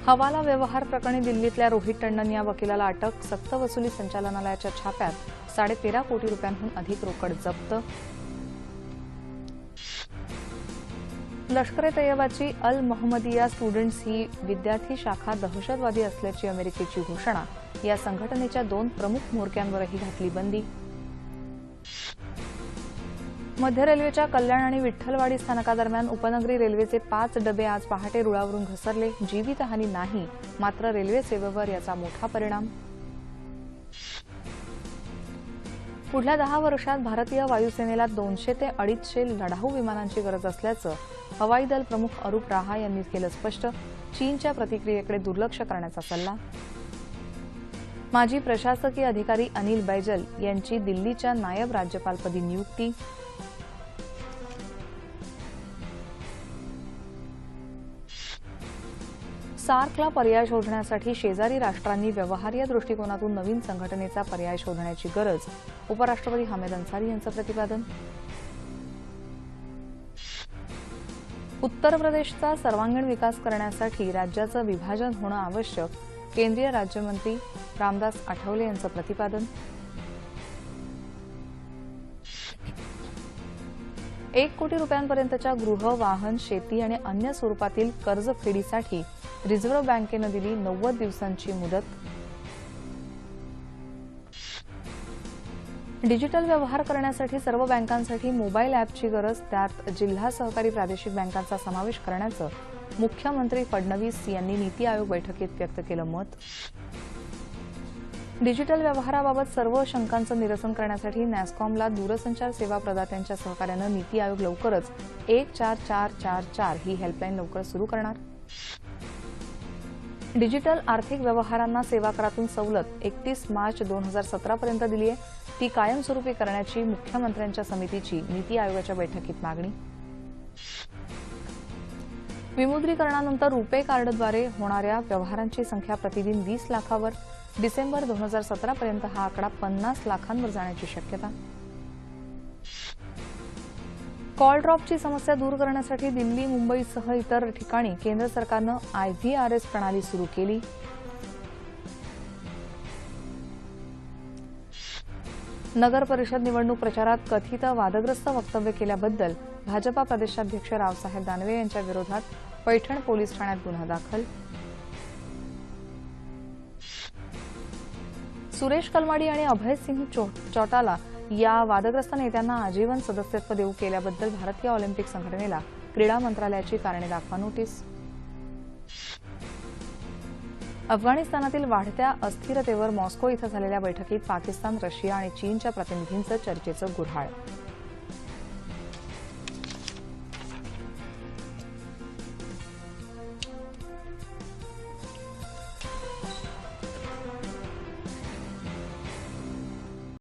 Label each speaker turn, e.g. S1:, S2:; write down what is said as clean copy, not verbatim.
S1: हवाला व्यवहार प्रकरणी दिल्लीतल्या रोहित टंडन या वकिलाला अटक. सक्तवसुली संचालनालयाच्या छाप्यात 13.5 कोटी रुपयांहून अधिक रोकड जप्त. लष्कर-ए-तैयबाची अल महमदिया स्टुडंट्स ही विद्यार्थी शाखा दहशतवादी असल्याची अमेरिकेची घोषणा. या संघटनेच्या 2 प्रमुख म्होरक्यांवरही घातली बंदी. मध्य रेल्वेच्या कल्याण आणि विठ्ठलवाडी स्थानकादरम्यान उपनगरी रेल्वेचे 5 डबे आज पहाटे रुळावरून घसरले. जीवितहानी नाही, मात्र रेल्वे सेवेवर याचा मोठा परिणाम. पुढल्या 10 वर्षात भारतीय वायुसेनेला 200 ते 250 लढाऊ विमानांची गरज असल्याचं हवाई दल प्रमुख अरूप राहा यांनी केलं स्पष्ट. चीनच्या प्रतिक्रियेकडे दुर्लक्ष करण्याचा सल्ला. माजी प्रशासकीय अधिकारी अनिल बैजल यांची दिल्लीच्या नायब राज्यपालपदी नियुक्ती. सार्कला पर्याय शोधण्यासाठी शेजारी राष्ट्रांनी व्यवहार्य दृष्टिकोनातून नवीन संघटनेचा पर्याय शोधण्याची गरज. उपराष्ट्रपती हामिद अन्सारी यांचं प्रतिपादन. उत्तर प्रदेशचा सर्वांगीण विकास करण्यासाठी राज्याचं विभाजन होणं आवश्यक. केंद्रीय राज्यमंत्री रामदास आठवले यांचं प्रतिपादन. 1 कोटी रुपयांपर्यंतच्या गृह, वाहन, शेती आणि अन्य स्वरूपातील कर्जफेडीसाठी रिझर्व्ह बँकेनं दिली 90 दिवसांची मुदत. डिजिटल व्यवहार करण्यासाठी सर्व बँकांसाठी मोबाईल ॲपची गरज. त्यात जिल्हा सहकारी प्रादेशिक बँकांचा समावेश करण्याचं मुख्यमंत्री फडणवीस यांनी नीती आयोग बैठकीत व्यक्त केलं मत. डिजिटल व्यवहाराबाबत सर्व शंकांचं निरसन करण्यासाठी नॅस्कॉमला दूरसंचार सेवा प्रदात्यांच्या सहकार्यानं नीती आयोग लवकरच 14444 ही हेल्पलाईन लवकर सुरू करणार. डिजिटल आर्थिक व्यवहारांना सेवा करातून सवलत 31 मार्च 2017 पर्यंत दिली आहे. ती कायमस्वरूपी करण्याची मुख्यमंत्र्यांच्या समितीची नीती आयोगाच्या बैठकीत मागणी. विमुद्रीकरणानंतर रुपे कार्डद्वारे होणाऱ्या व्यवहारांची संख्या प्रतिदिन 20 लाखावर. डिसेंबर 2017 पर्यंत हा आकडा 50 लाखांवर जाण्याची शक्यता. कॉल ड्रॉपची समस्या दूर करण्यासाठी दिल्ली, मुंबईसह इतर ठिकाणी केंद्र सरकारनं IVRS प्रणाली सुरू केली. नगर परिषद निवडणूक प्रचारात कथित वादग्रस्त वक्तव्य केल्याबद्दल भाजपा प्रदेशाध्यक्ष रावसाहेब दानवे यांच्या विरोधात पैठण पोलीस ठाण्यात गुन्हा दाखल. सुरेश कलमाडी आणि अभय सिंह चौटाला या वादग्रस्त नेत्यांना आजीवन सदस्यत्व देऊ केल्याबद्दल भारतीय ऑलिम्पिक संघटनेला क्रीडा मंत्रालयाची कारणे दाखवा नोटीस. अफगाणिस्तानातील वाढत्या अस्थिरतेवर मॉस्को इथं झालेल्या बैठकीत पाकिस्तान, रशिया आणि चीनच्या प्रतिनिधींचं चर्चेचं गुऱ्हाळ.